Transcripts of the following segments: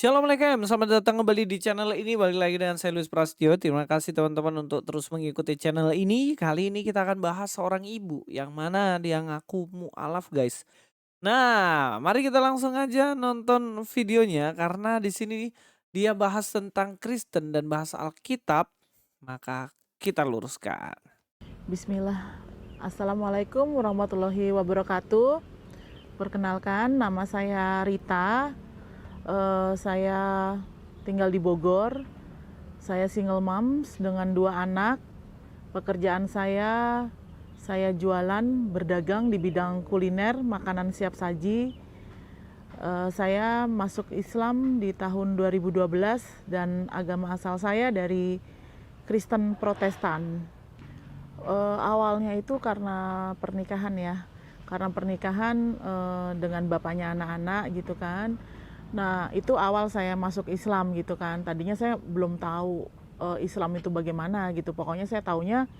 Assalamualaikum, selamat datang kembali di channel ini. Balik lagi dengan saya Luis Prasetyo. Terima kasih teman-teman untuk terus mengikuti channel ini. Kali ini kita akan bahas seorang ibu yang mana dia ngaku mualaf, guys. Nah, mari kita langsung aja nonton videonya karena di sini dia bahas tentang Kristen dan bahas Alkitab, maka kita luruskan. Bismillah. Assalamualaikum warahmatullahi wabarakatuh. Perkenalkan, nama saya Rita. Saya tinggal di Bogor. Saya single moms dengan 2 anak. Pekerjaan saya jualan, berdagang di bidang kuliner, makanan siap saji. Saya masuk Islam di tahun 2012 dan agama asal saya dari Kristen Protestan. Awalnya itu karena pernikahan ya, karena pernikahan dengan bapaknya anak-anak gitu kan. Nah itu awal saya masuk Islam gitu kan. Tadinya saya belum tahu Islam itu bagaimana gitu. Pokoknya saya taunya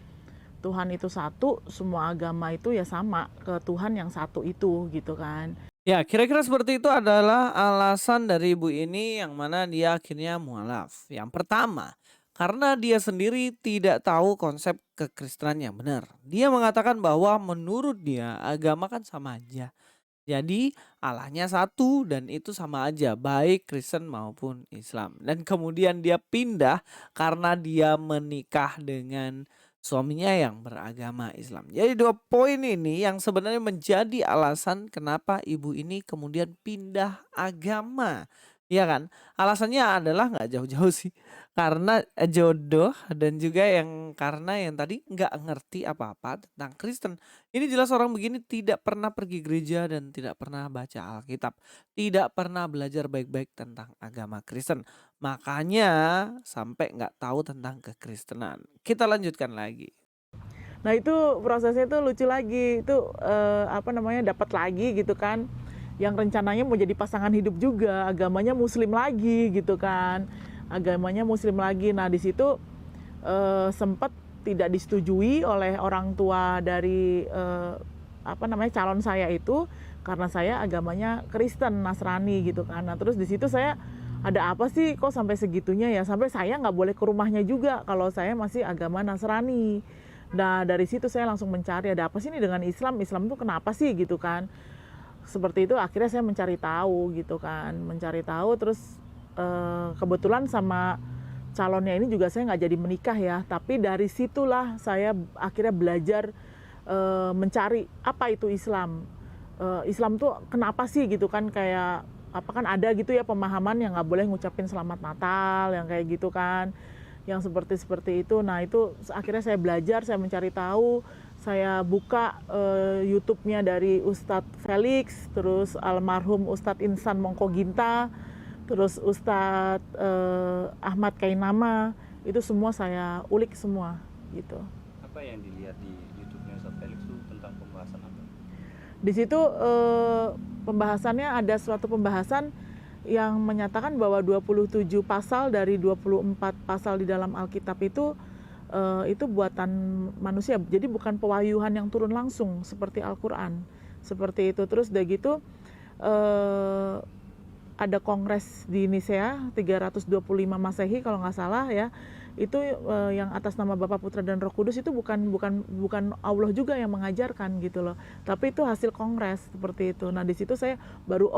Tuhan itu satu, semua agama itu ya sama ke Tuhan yang satu itu gitu kan. Ya, kira-kira seperti itu adalah alasan dari ibu ini yang mana dia akhirnya mualaf. Yang pertama, karena dia sendiri tidak tahu konsep kekristenan yang benar. Dia mengatakan bahwa menurut dia agama kan sama aja. Jadi Allahnya satu dan itu sama aja baik Kristen maupun Islam. Dan kemudian dia pindah karena dia menikah dengan suaminya yang beragama Islam. Jadi 2 poin ini yang sebenarnya menjadi alasan kenapa ibu ini kemudian pindah agama. Iya kan? Alasannya adalah nggak jauh-jauh sih. Karena jodoh dan juga yang karena yang tadi nggak ngerti apa-apa tentang Kristen. Ini jelas orang begini tidak pernah pergi gereja dan tidak pernah baca Alkitab, tidak pernah belajar baik-baik tentang agama Kristen. Makanya sampai nggak tahu tentang kekristenan. Kita lanjutkan lagi. Nah itu prosesnya tuh lucu lagi, itu apa namanya, dapat lagi gitu kan, yang rencananya mau jadi pasangan hidup juga, agamanya Muslim lagi gitu kan, agamanya Muslim lagi. Nah di situ sempat tidak disetujui oleh orang tua dari apa namanya, calon saya itu, karena saya agamanya Kristen Nasrani gitu kan. Nah terus di situ saya, ada apa sih kok sampai segitunya ya, sampai saya nggak boleh ke rumahnya juga kalau saya masih agama Nasrani. Nah dari situ saya langsung mencari, ada apa sih ini dengan Islam, Islam itu kenapa sih gitu kan. Seperti itu akhirnya saya mencari tahu gitu kan, mencari tahu. Terus kebetulan sama calonnya ini juga saya nggak jadi menikah ya, tapi dari situlah saya akhirnya belajar mencari apa itu Islam. Islam tuh kenapa sih gitu kan, kayak apa kan ada gitu ya pemahaman yang nggak boleh ngucapin selamat Natal yang kayak gitu kan, yang seperti itu. Nah itu akhirnya saya belajar, saya mencari tahu, saya buka YouTube-nya dari Ustadz Felix, terus almarhum Ustadz Insan Mongkoginta, terus Ustadz Ahmad Kainama, itu semua saya ulik semua gitu. Apa yang dilihat di YouTube-nya Ustadz Felix itu tentang pembahasan apa? Di situ pembahasannya ada suatu pembahasan yang menyatakan bahwa 27 pasal dari 24 pasal di dalam Alkitab itu buatan manusia. Jadi bukan pewahyuan yang turun langsung seperti Al-Qur'an. Seperti itu. Terus udah gitu ada kongres di Nisea 325 Masehi kalau nggak salah ya. Itu yang atas nama Bapa, Putra dan Roh Kudus, itu bukan Allah juga yang mengajarkan gitu loh. Tapi itu hasil kongres seperti itu. Nah, di situ saya baru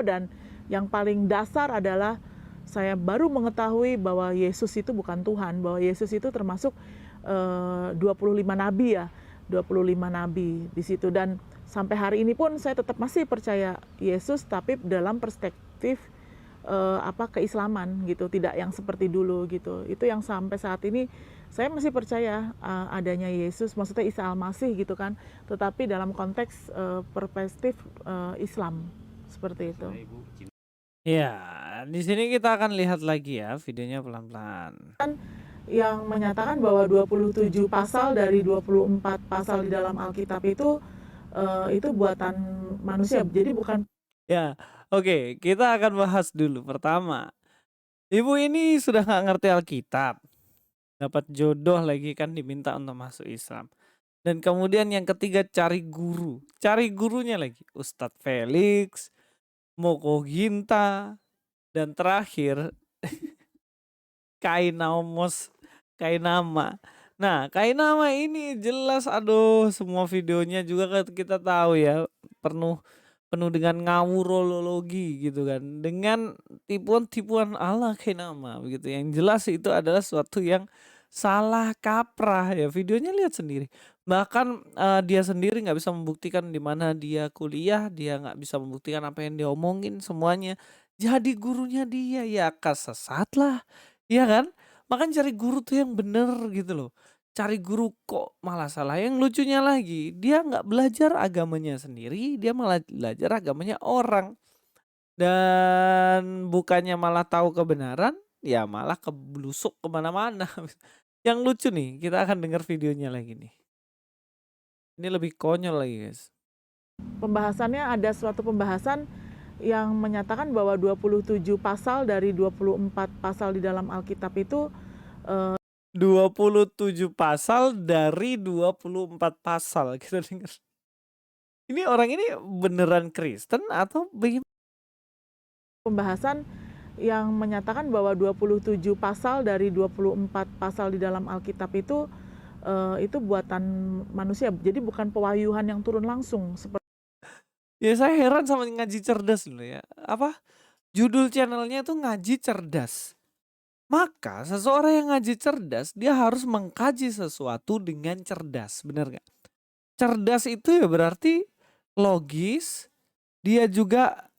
dan yang paling dasar adalah saya baru mengetahui bahwa Yesus itu bukan Tuhan, bahwa Yesus itu termasuk 25 nabi ya, 25 nabi di situ. Dan sampai hari ini pun saya tetap masih percaya Yesus, tapi dalam perspektif keislaman gitu, tidak yang seperti dulu gitu. Itu yang sampai saat ini saya masih percaya adanya Yesus, maksudnya Isa Al-Masih gitu kan, tetapi dalam konteks perspektif Islam seperti itu. Sebenarnya Ibu cinta Ya, di sini kita akan lihat lagi ya videonya pelan-pelan. Yang menyatakan bahwa 27 pasal dari 24 pasal di dalam Alkitab itu buatan manusia. Jadi bukan. Ya, oke, kita akan bahas dulu. Pertama, ibu ini sudah nggak ngerti Alkitab, dapat jodoh lagi kan diminta untuk masuk Islam. Dan kemudian yang ketiga cari guru, cari gurunya lagi Ustadz Felix, Moko Ginta, Dan terakhir Kainamos Kainama. Nah, Kainama ini jelas aduh semua videonya juga kan kita tahu ya, penuh penuh dengan ngawurologi gitu kan, dengan tipuan-tipuan ala Kainama begitu. Yang jelas itu adalah suatu yang salah kaprah ya, videonya lihat sendiri. Bahkan, dia sendiri nggak bisa membuktikan di mana dia kuliah, dia nggak bisa membuktikan apa yang dia omongin semuanya. Jadi gurunya dia, ya kesesatlah, ya kan? Makanya cari guru tuh yang bener gitu loh. Cari guru kok malah salah. Yang lucunya lagi, dia nggak belajar agamanya sendiri, dia malah belajar agamanya orang. Dan bukannya malah tahu kebenaran, ya malah keblusuk kemana-mana. Yang lucu nih, kita akan dengar videonya lagi nih. Ini lebih konyol lagi guys. Pembahasannya ada suatu pembahasan yang menyatakan bahwa 27 pasal dari 24 pasal di dalam Alkitab itu 27 pasal dari 24 pasal. Kita dengar. Ini orang ini beneran Kristen atau bagaimana? pembahasan yang menyatakan bahwa 27 pasal dari 24 pasal di dalam Alkitab itu buatan manusia. Jadi bukan pewahyuan yang turun langsung seperti Ya saya heran sama ngaji cerdas dulu ya. Apa? Judul channelnya itu ngaji cerdas. Maka seseorang yang ngaji cerdas dia harus mengkaji sesuatu dengan cerdas, bener nggak? Cerdas itu ya berarti logis, dia juga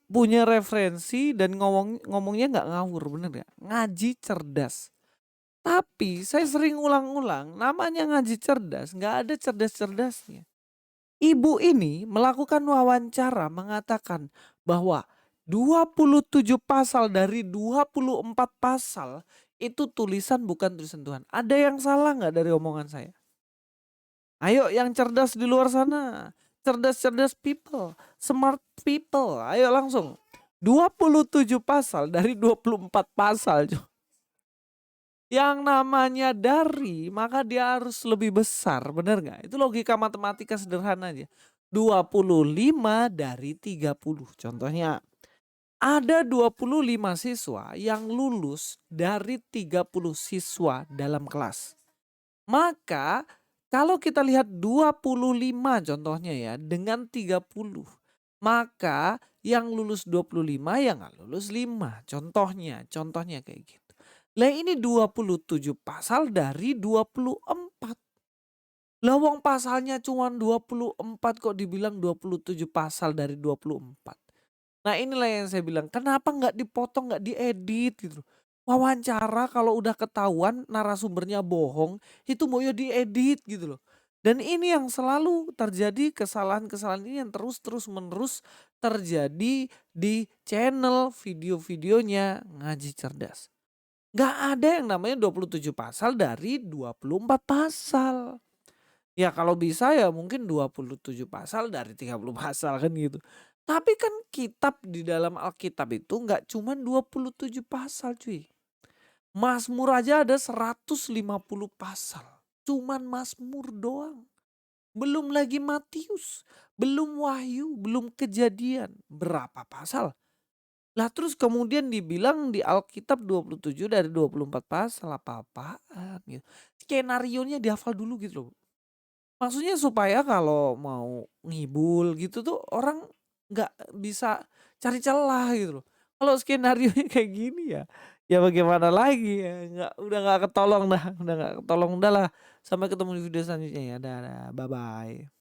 punya referensi dan ngomongnya nggak ngawur, bener nggak? Ngaji cerdas. Tapi saya sering ulang-ulang, namanya ngaji cerdas, nggak ada cerdas-cerdasnya. Ibu ini melakukan wawancara mengatakan bahwa 27 pasal dari 24 pasal itu tulisan bukan tulisan Tuhan. Ada yang salah nggak dari omongan saya? Ayo yang cerdas di luar sana. Cerdas-cerdas people, smart people. Ayo langsung. 27 pasal dari 24 pasal. Yang namanya dari, maka dia harus lebih besar, bener nggak? Itu logika matematika sederhana aja. 25 dari 30. Contohnya, ada 25 siswa yang lulus dari 30 siswa dalam kelas. Maka kalau kita lihat 25 contohnya ya dengan 30. Maka yang lulus 25 yang nggak lulus 5. Contohnya kayak gitu. Lah ini 27 pasal dari 24. Lah wong pasalnya cuma 24 kok dibilang 27 pasal dari 24. Nah inilah yang saya bilang kenapa nggak dipotong nggak diedit gitu. Wawancara kalau udah ketahuan narasumbernya bohong itu mau ya diedit gitu loh. Dan ini yang selalu terjadi kesalahan-kesalahan ini yang terus menerus terjadi di channel video-videonya Ngaji Cerdas. Nggak ada yang namanya 27 pasal dari 24 pasal. Ya kalau bisa ya mungkin 27 pasal dari 30 pasal kan gitu. Tapi kan kitab di dalam Alkitab itu nggak cuma 27 pasal cuy. Mazmur aja ada 150 pasal. Cuman Mazmur doang. Belum lagi Matius, belum Wahyu, belum Kejadian. Berapa pasal? Lah terus kemudian dibilang di Alkitab 27 dari 24 pasal apa-apaan gitu. Skenarionya dihafal dulu gitu loh. Maksudnya supaya kalau mau ngibul gitu tuh orang nggak bisa cari celah gitu loh. Kalau skenarionya kayak gini ya, ya bagaimana lagi ya, udah nggak ketolong dah, udah nggak ketolong, dah lah. Sampai ketemu di video selanjutnya ya, dadah, bye-bye.